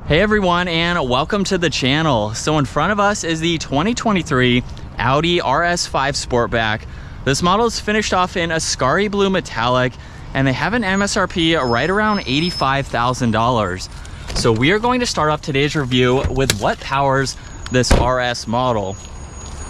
Hey everyone, and welcome to the channel. So in front of us is the 2023 Audi RS5 Sportback. This model is finished off in a Scary Blue Metallic, and they have an MSRP right around $85,000. So we are going to start off today's review with what powers this RS model.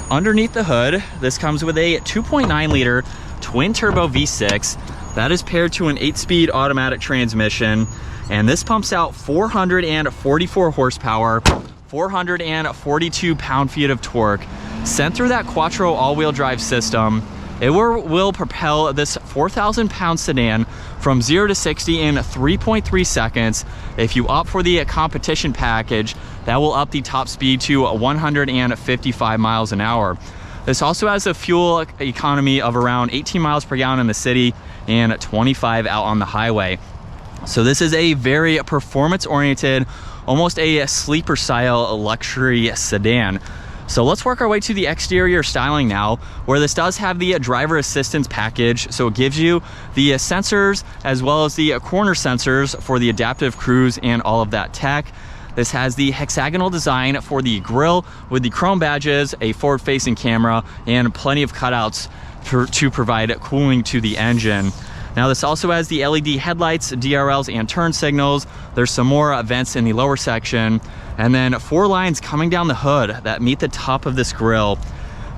Underneath the hood, this comes with a 2.9 liter twin turbo V6 that is paired to an 8-speed automatic transmission. And this pumps out 444 horsepower, 442 pound-feet of torque. Sent through that Quattro all-wheel drive system, it will propel this 4,000-pound sedan from 0 to 60 in 3.3 seconds. If you opt for the competition package, that will up the top speed to 155 miles an hour. This also has a fuel economy of around 18 miles per gallon in the city and 25 out on the highway. So this is a very performance-oriented, almost a sleeper style luxury sedan. So let's work our way to the exterior styling now, where this does have the driver assistance package. So it gives you the sensors as well as the corner sensors for the adaptive cruise and all of that tech. This has the hexagonal design for the grille with the chrome badges, a forward-facing camera, and plenty of cutouts to provide cooling to the engine. Now this also has the LED headlights, DRLs, and turn signals. There's some more vents in the lower section, and then 4 lines coming down the hood that meet the top of this grille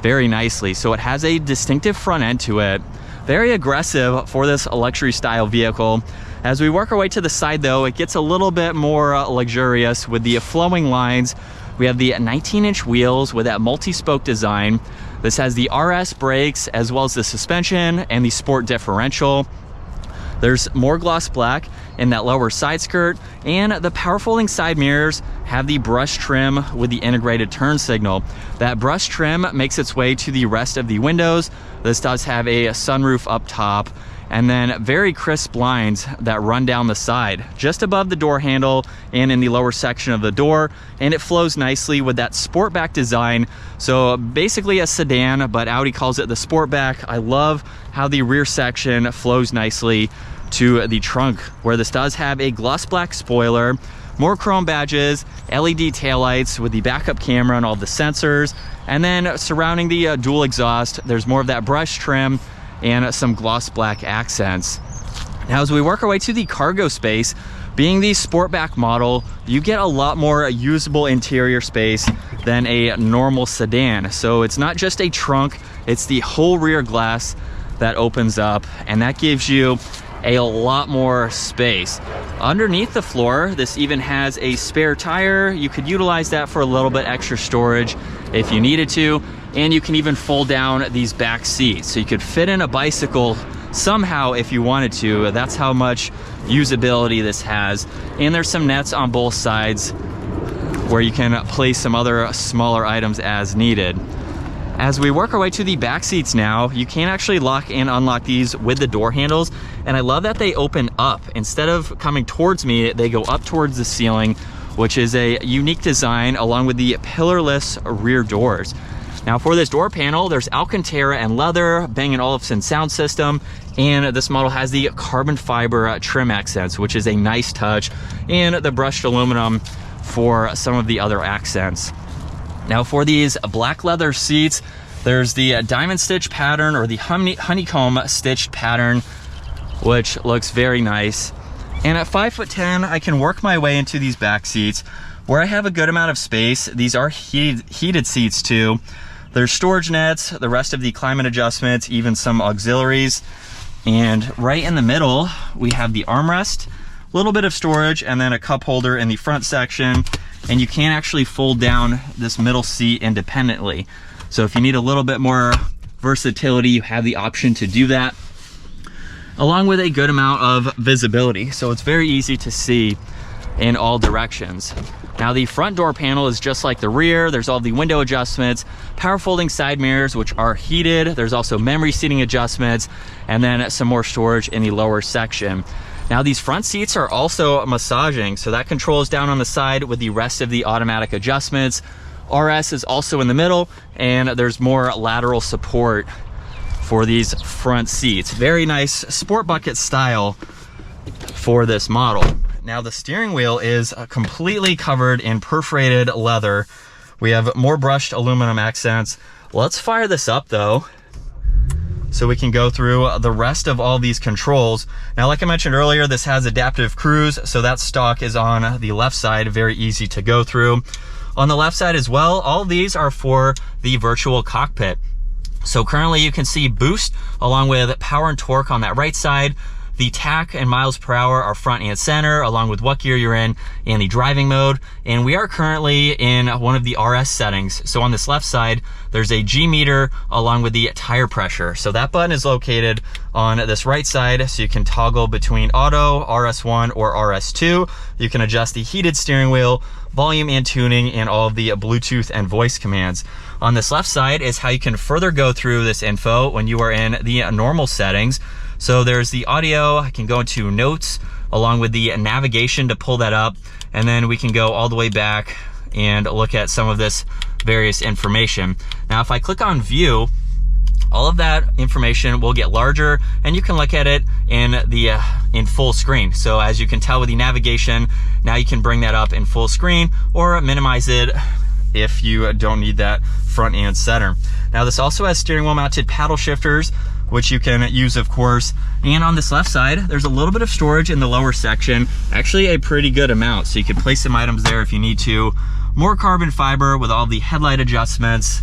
very nicely. So it has a distinctive front end to it. Very aggressive for this luxury style vehicle. As we work our way to the side though, it gets a little bit more luxurious with the flowing lines. We have the 19-inch wheels with that multi-spoke design. This has the RS brakes as well as the suspension and the sport differential. There's more gloss black in that lower side skirt, and the power folding side mirrors have the brush trim with the integrated turn signal. That brush trim makes its way to the rest of the windows. This does have a sunroof up top, and then very crisp blinds that run down the side, just above the door handle and in the lower section of the door, and it flows nicely with that Sportback design. So basically a sedan, but Audi calls it the Sportback. I love how the rear section flows nicely to the trunk, where this does have a gloss black spoiler, more chrome badges, LED taillights with the backup camera and all the sensors, and then surrounding the dual exhaust, there's more of that brush trim and some gloss black accents. Now as we work our way to the cargo space, being the Sportback model, you get a lot more usable interior space than a normal sedan. So it's not just a trunk, it's the whole rear glass that opens up, and that gives you a lot more space. Underneath the floor, this even has a spare tire. You could utilize that for a little bit extra storage if you needed to, and you can even fold down these back seats. So you could fit in a bicycle somehow if you wanted to. That's how much usability this has. And there's some nets on both sides where you can place some other smaller items as needed. As we work our way to the back seats now, you can actually lock and unlock these with the door handles, and I love that they open up. Instead of coming towards me, they go up towards the ceiling, which is a unique design, along with the pillarless rear doors. Now for this door panel, there's Alcantara and leather, Bang & Olufsen sound system, and this model has the carbon fiber trim accents, which is a nice touch, and the brushed aluminum for some of the other accents. Now for these black leather seats, there's the diamond stitch pattern, or the honeycomb stitched pattern, which looks very nice. And at 5'10", I can work my way into these back seats where I have a good amount of space. These are heated seats too. There's storage nets, the rest of the climate adjustments, even some auxiliaries. And right in the middle, we have the armrest, a little bit of storage, and then a cup holder in the front section. And you can actually fold down this middle seat independently. So if you need a little bit more versatility, you have the option to do that, along with a good amount of visibility. So it's very easy to see in all directions. Now the front door panel is just like the rear. There's all the window adjustments, power folding side mirrors, which are heated. There's also memory seating adjustments, and then some more storage in the lower section. Now these front seats are also massaging, so that controls down on the side with the rest of the automatic adjustments. RS is also in the middle, and there's more lateral support for these front seats. Very nice sport bucket style for this model. Now the steering wheel is completely covered in perforated leather. We have more brushed aluminum accents. Let's fire this up though, so we can go through the rest of all these controls. Now, like I mentioned earlier, this has adaptive cruise, so that stock is on the left side, very easy to go through. On the left side as well, all these are for the virtual cockpit. So currently you can see boost along with power and torque on that right side. The tach and miles per hour are front and center, along with what gear you're in and the driving mode. And we are currently in one of the RS settings. So on this left side, there's a G meter along with the tire pressure. So that button is located on this right side, so you can toggle between auto, RS1 or RS2. You can adjust the heated steering wheel, volume and tuning, and all of the Bluetooth and voice commands. On this left side is how you can further go through this info when you are in the normal settings. So there's the audio, I can go into notes along with the navigation to pull that up, and then we can go all the way back and look at some of this various information. Now if I click on view, all of that information will get larger and you can look at it in full screen. So as you can tell with the navigation, now you can bring that up in full screen or minimize it if you don't need that front and center. Now this also has steering wheel mounted paddle shifters, which you can use of course. And on this left side, there's a little bit of storage in the lower section, actually a pretty good amount. So you can place some items there if you need to. More carbon fiber with all the headlight adjustments.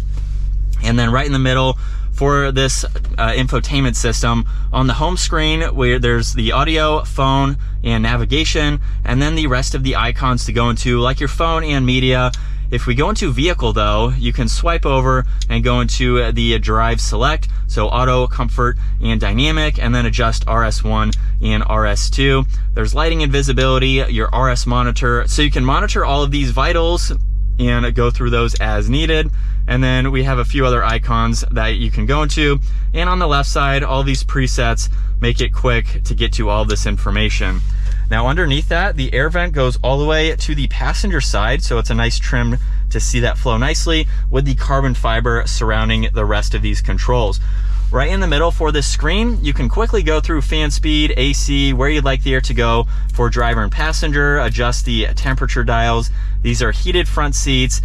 And then right in the middle for this infotainment system, on the home screen where there's the audio, phone, and navigation, and then the rest of the icons to go into, like your phone and media. If we go into vehicle though, you can swipe over and go into the drive select, so auto, comfort, and dynamic, and then adjust RS1 and RS2. There's lighting and visibility, your RS monitor, so you can monitor all of these vitals and go through those as needed. And then we have a few other icons that you can go into. And on the left side, all these presets make it quick to get to all this information. Now underneath that, the air vent goes all the way to the passenger side, so it's a nice trim to see that flow nicely with the carbon fiber surrounding the rest of these controls. Right in the middle for this screen, you can quickly go through fan speed, AC, where you'd like the air to go for driver and passenger, adjust the temperature dials. These are heated front seats.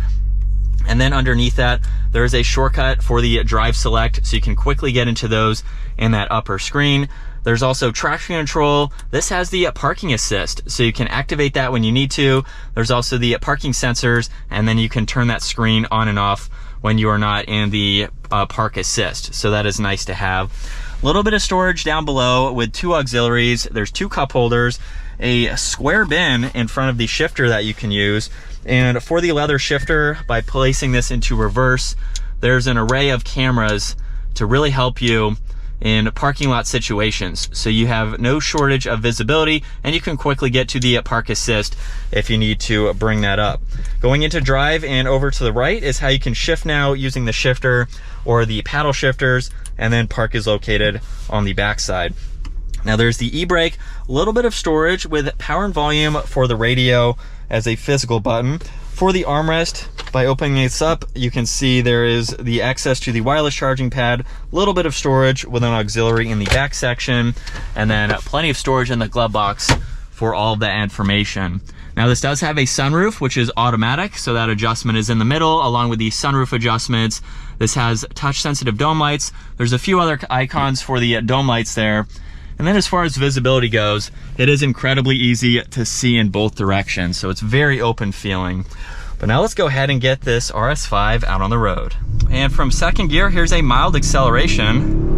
And then underneath that, there is a shortcut for the drive select, so you can quickly get into those in that upper screen. There's also traction control. This has the parking assist, so you can activate that when you need to. There's also the parking sensors, and then you can turn that screen on and off when you are not in the park assist. So that is nice to have. A little bit of storage down below with two auxiliaries. There's two cup holders, a square bin in front of the shifter that you can use. And for the leather shifter, by placing this into reverse, there's an array of cameras to really help you in parking lot situations. So you have no shortage of visibility, and you can quickly get to the park assist if you need to bring that up. Going into drive and over to the right is how you can shift now using the shifter or the paddle shifters, and then park is located on the back side. Now there's the e-brake, a little bit of storage with power and volume for the radio as a physical button. For the armrest, by opening this up, you can see there is the access to the wireless charging pad, a little bit of storage with an auxiliary in the back section, and then plenty of storage in the glove box for all of that information. Now this does have a sunroof, which is automatic, so that adjustment is in the middle along with the sunroof adjustments. This has touch sensitive dome lights. There's a few other icons for the dome lights there. And then as far as visibility goes, it is incredibly easy to see in both directions, so it's very open feeling. But now let's go ahead and get this RS5 out on the road. And from second gear, here's a mild acceleration.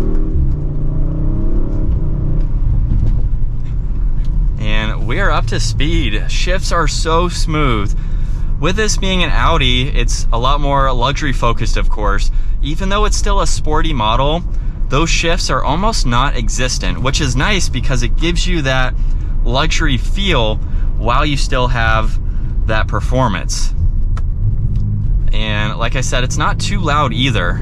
And we are up to speed. Shifts are so smooth. With this being an Audi, it's a lot more luxury focused, of course. Even though it's still a sporty model, those shifts are almost not existent, which is nice because it gives you that luxury feel while you still have that performance. And like I said, it's not too loud either,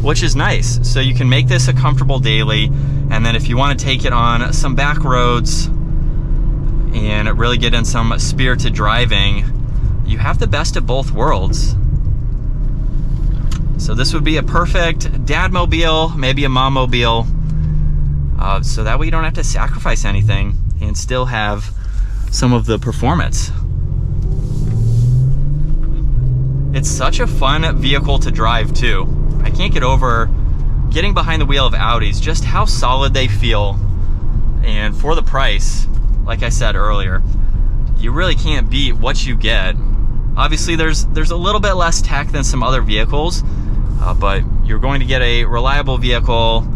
which is nice. So you can make this a comfortable daily, and then if you want to take it on some back roads and really get in some spirited driving, you have the best of both worlds. So this would be a perfect dad mobile, maybe a mom mobile, so that way you don't have to sacrifice anything and still have some of the performance. It's such a fun vehicle to drive too. I can't get over getting behind the wheel of Audis, just how solid they feel. And for the price, like I said earlier, you really can't beat what you get. Obviously there's a little bit less tech than some other vehicles, but you're going to get a reliable vehicle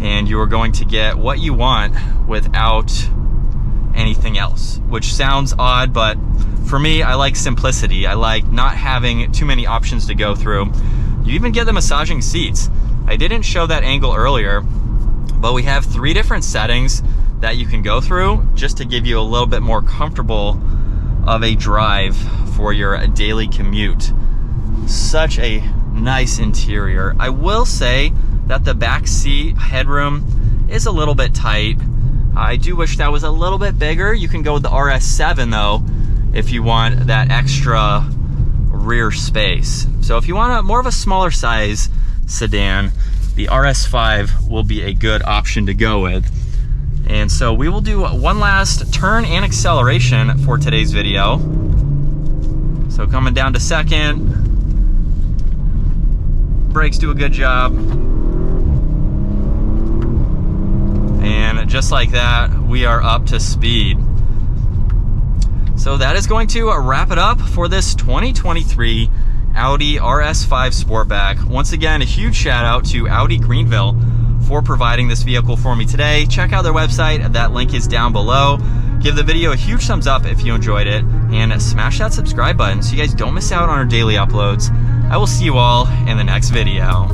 and you are going to get what you want without anything else, which sounds odd, but for me, I like simplicity. I like not having too many options to go through. You even get the massaging seats. I didn't show that angle earlier, but we have 3 different settings that you can go through just to give you a little bit more comfortable of a drive for your daily commute. Such a nice interior. I will say that the back seat headroom is a little bit tight. I do wish that was a little bit bigger. You can go with the RS7 though, if you want that extra rear space. So if you want more of a smaller size sedan, the RS5 will be a good option to go with. And so we will do one last turn and acceleration for today's video. So coming down to second, brakes do a good job. And just like that, we are up to speed. So that is going to wrap it up for this 2023 Audi RS5 Sportback. Once again, a huge shout out to Audi Greenville for providing this vehicle for me today. Check out their website, that link is down below. Give the video a huge thumbs up if you enjoyed it, and smash that subscribe button so you guys don't miss out on our daily uploads. I will see you all in the next video.